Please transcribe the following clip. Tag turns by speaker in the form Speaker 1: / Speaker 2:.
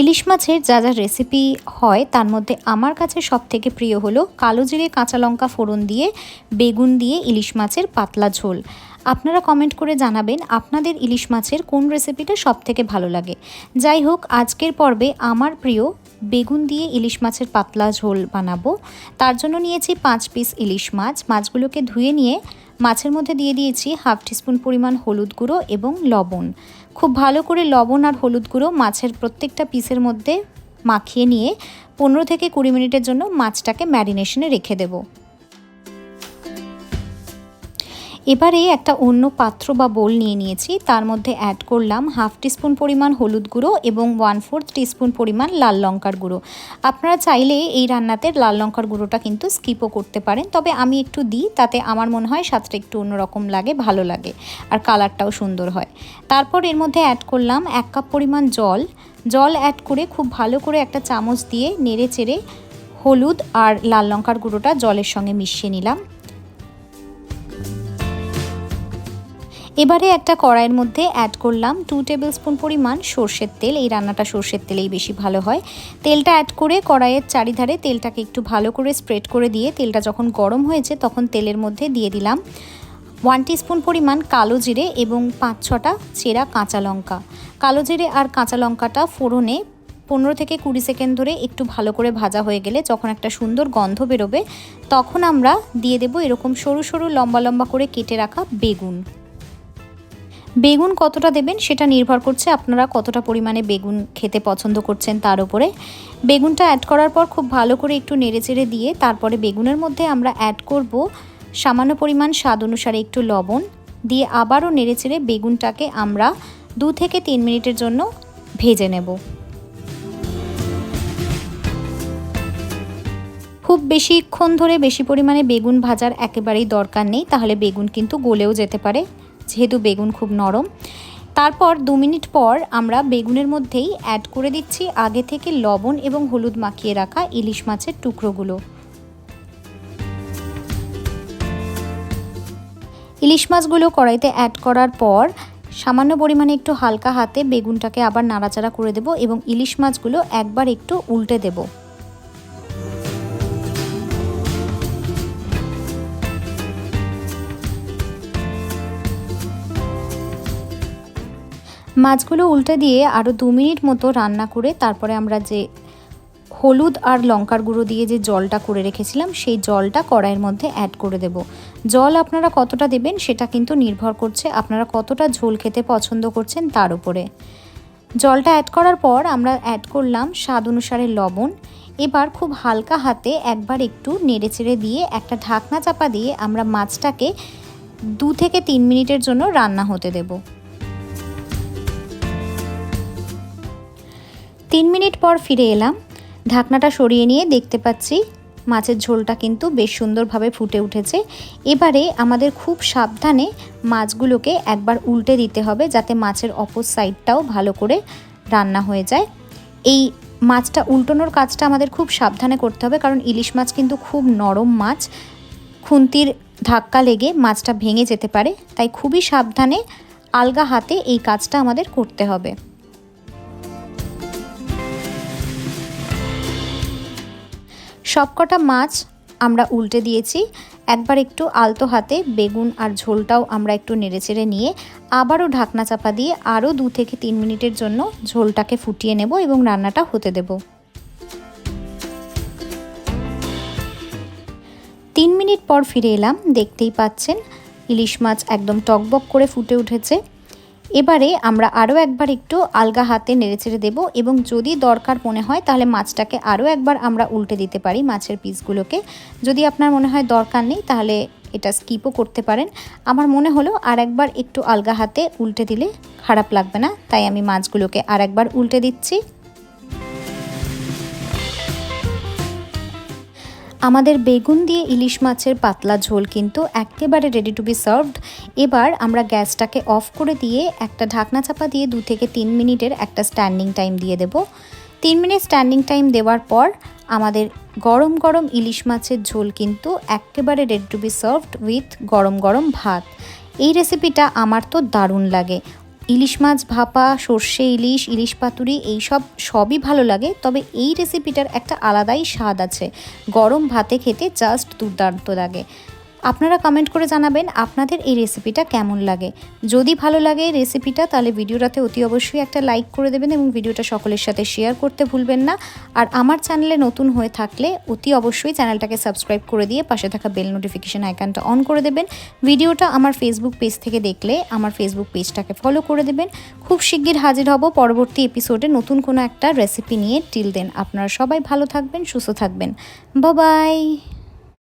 Speaker 1: ইলিশ মাছের যা যা রেসিপি হয় তার মধ্যে আমার কাছে সবথেকে প্রিয় হলো কালো জিরে কাঁচা লঙ্কা ফোড়ন দিয়ে বেগুন দিয়ে ইলিশ মাছের পাতলা ঝোল। আপনারা কমেন্ট করে জানাবেন আপনাদের ইলিশ মাছের কোন রেসিপিটা সবথেকে ভালো লাগে। যাই হোক, আজকের পর্বে আমার প্রিয় বেগুন দিয়ে ইলিশ মাছের পাতলা ঝোল বানাবো। তার জন্য নিয়েছি 5 পিস ইলিশ মাছ। মাছগুলোকে ধুয়ে নিয়ে মাছের মধ্যে দিয়ে দিয়েছি হাফ টিস্পুন পরিমাণ হলুদ গুঁড়ো এবং লবণ। খুব ভালো করে লবণ আর হলুদ গুঁড়ো মাছের প্রত্যেকটা পিসের মধ্যে মাখিয়ে নিয়ে 15 থেকে 20 মিনিটের জন্য মাছটাকে ম্যারিনেশনে রেখে দেব। এবারে একটা অন্য পাত্র বা বোল নিয়ে নিয়েছি, তার মধ্যে অ্যাড করলাম হাফ টিস্পুন পরিমাণ হলুদ গুঁড়ো এবং 1/4 টিস্পুন পরিমাণ লাল লঙ্কার গুঁড়ো। আপনারা চাইলে এই রান্নাতে লাল লঙ্কার গুঁড়োটা কিন্তু স্কিপও করতে পারেন, তবে আমি একটু দিই, তাতে আমার মনে হয় স্বাদটা একটু অন্যরকম লাগে, ভালো লাগে আর কালারটাও সুন্দর হয়। তারপর এর মধ্যে অ্যাড করলাম 1 কাপ পরিমাণ জল অ্যাড করে খুব ভালো করে একটা চামচ দিয়ে নেড়ে চেড়ে হলুদ আর লাল লঙ্কার গুঁড়োটা জলের সঙ্গে মিশিয়ে নিলাম। এবারে একটা কড়াইয়ের মধ্যে অ্যাড করলাম 2 টেবিল স্পুন পরিমাণ সর্ষের তেল। এই রান্নাটা সর্ষের তেলেই বেশি ভালো হয়। তেলটা অ্যাড করে কড়াইয়ের চারিধারে তেলটাকে একটু ভালো করে স্প্রেড করে দিয়ে তেলটা যখন গরম হয়েছে তখন তেলের মধ্যে দিয়ে দিলাম 1 টিস্পুন পরিমাণ কালো জিরে এবং 5-6টা চেরা কাঁচা লঙ্কা। কালো জিরে আর কাঁচা লঙ্কাটা ফোড়নে 15 থেকে 20 সেকেন্ড ধরে একটু ভালো করে ভাজা হয়ে গেলে যখন একটা সুন্দর গন্ধ বেরোবে তখন আমরা দিয়ে দেব এরকম সরু সরু লম্বা লম্বা করে কেটে রাখা বেগুন কতটা দেবেন সেটা নির্ভর করছে আপনারা কতটা পরিমাণে বেগুন খেতে পছন্দ করছেন তার উপরে। বেগুনটা অ্যাড করার পর খুব ভালো করে একটু নেড়েচেড়ে দিয়ে তারপরে বেগুনের মধ্যে আমরা অ্যাড করব সামান্য পরিমাণ স্বাদ অনুসারে একটু লবণ দিয়ে আবারও নেড়েচেড়ে বেগুনটাকে আমরা 2 থেকে 3 মিনিটের জন্য ভেজে নেব। খুব বেশিক্ষণ ধরে বেশি পরিমাণে বেগুন ভাজার একেবারেই দরকার নেই, তাহলে বেগুন কিন্তু গলেও যেতে পারে, যেহেতু বেগুন খুব নরম। তারপর 2 মিনিট পর আমরা বেগুনের মধ্যেই অ্যাড করে দিচ্ছি আগে থেকে লবণ এবং হলুদ মাখিয়ে রাখা ইলিশ মাছের টুকরোগুলো। ইলিশ মাছগুলো কড়াইতে অ্যাড করার পর সামান্য পরিমাণে একটু হালকা হাতে বেগুনটাকে আবার নাড়াচাড়া করে দেব এবং ইলিশ মাছগুলো একবার একটু উল্টে দেব। মাছগুলো উল্টে দিয়ে আরও 2 মিনিট মতো রান্না করে তারপরে আমরা যে হলুদ আর লঙ্কার গুঁড়ো দিয়ে যে জলটা করে রেখেছিলাম সেই জলটা কড়াইয়ের মধ্যে অ্যাড করে দেব। জল আপনারা কতটা দেবেন সেটা কিন্তু নির্ভর করছে আপনারা কতটা ঝোল খেতে পছন্দ করছেন তার উপরে। জলটা অ্যাড করার পর আমরা অ্যাড করলাম স্বাদ অনুসারে লবণ। এবার খুব হালকা হাতে একবার একটু নেড়েচেড়ে দিয়ে একটা ঢাকনা চাপা দিয়ে আমরা মাছটাকে 2 থেকে 3 মিনিটের জন্য রান্না হতে দেব। 3 মিনিট পর ফিরে এলাম। ঢাকনাটা সরিয়ে নিয়ে দেখতে পাচ্ছি মাছের ঝোলটা কিন্তু বেশ সুন্দরভাবে ফুটে উঠেছে। এবারে আমাদের খুব সাবধানে মাছগুলোকে একবার উল্টে দিতে হবে যাতে মাছের অপর সাইডটাও ভালো করে রান্না হয়ে যায়। এই মাছটা উল্টানোর কাজটা আমাদের খুব সাবধানে করতে হবে, কারণ ইলিশ মাছ কিন্তু খুব নরম মাছ, খুন্তির ধাক্কা লেগে মাছটা ভেঙে যেতে পারে, তাই খুবই সাবধানে আলগা হাতে এই কাজটা আমাদের করতে হবে। সবকটা মাছ আমরা উল্টে দিয়েছি। একবার একটু আলতো হাতে বেগুন আর ঝোলটাও আমরা একটু নেড়েচেড়ে নিয়ে আবারও ঢাকনা চাপা দিয়ে আরও 2 থেকে 3 মিনিটের জন্য ঝোলটাকে ফুটিয়ে নেব এবং রান্নাটা হতে দেব। 3 মিনিট পর ফিরে এলাম। দেখতেই পাচ্ছেন ইলিশ মাছ একদম টকবক করে ফুটে উঠেছে। এবারে আমরা আরও একবার একটু আলগা হাতে নেড়েচেড়ে দেব এবং যদি দরকার মনে হয় তাহলে মাছটাকে আরও একবার আমরা উল্টে দিতে পারি মাছের পিসগুলোকে। যদি আপনার মনে হয় দরকার নেই তাহলে এটা স্কিপও করতে পারেন। আমার মনে হলো আর একবার একটু আলগা হাতে উল্টে দিলে খারাপ লাগবে না, তাই আমি মাছগুলোকে আর একবার উল্টে দিচ্ছি। আমাদের বেগুন দিয়ে ইলিশ মাছের পাতলা ঝোল কিন্তু একেবারে রেডি টু বি সার্ভড। এবার আমরা গ্যাসটাকে অফ করে দিয়ে একটা ঢাকনা চাপা দিয়ে 2 থেকে 3 মিনিটের একটা স্ট্যান্ডিং টাইম দিয়ে দেব। 3 মিনিট স্ট্যান্ডিং টাইম দেওয়ার পর আমাদের গরম গরম ইলিশ মাছের ঝোল কিন্তু একেবারে ready to B served with গরম গরম ভাত। এই রেসিপিটা আমার তো দারুণ লাগে। ইলিশ মাছ ভাপা, সর্ষে ইলিশ, ইলিশ পাতুরি সবই ভালো লাগে, তবে এই রেসিপিটার একটা আলাদাই স্বাদ আছে। গরম ভাতে খেতে জাস্ট দুর্দান্ত লাগে। আপনারা কমেন্ট করে জানাবেন আপনাদের এই রেসিপিটা কেমন লাগে। যদি ভালো লাগে রেসিপিটা তাহলে ভিডিওটাতে অতি অবশ্যই একটা লাইক করে দেবেন এবং ভিডিওটা সকলের সাথে শেয়ার করতে ভুলবেন না। আর আমার চ্যানেলে নতুন হয়ে থাকলে অতি অবশ্যই চ্যানেলটাকে সাবস্ক্রাইব করে দিয়ে পাশে থাকা বেল নোটিফিকেশন আইকনটা অন করে দেবেন। ভিডিওটা আমার ফেসবুক পেজ থেকে দেখলে আমার ফেসবুক পেজটাকে ফলো করে দেবেন। খুব শিগগির হাজির হব পরবর্তী এপিসোডে নতুন কোনো একটা রেসিপি নিয়ে। টিল দেন আপনারা সবাই ভালো থাকবেন, সুস্থ থাকবেন। Bye bye.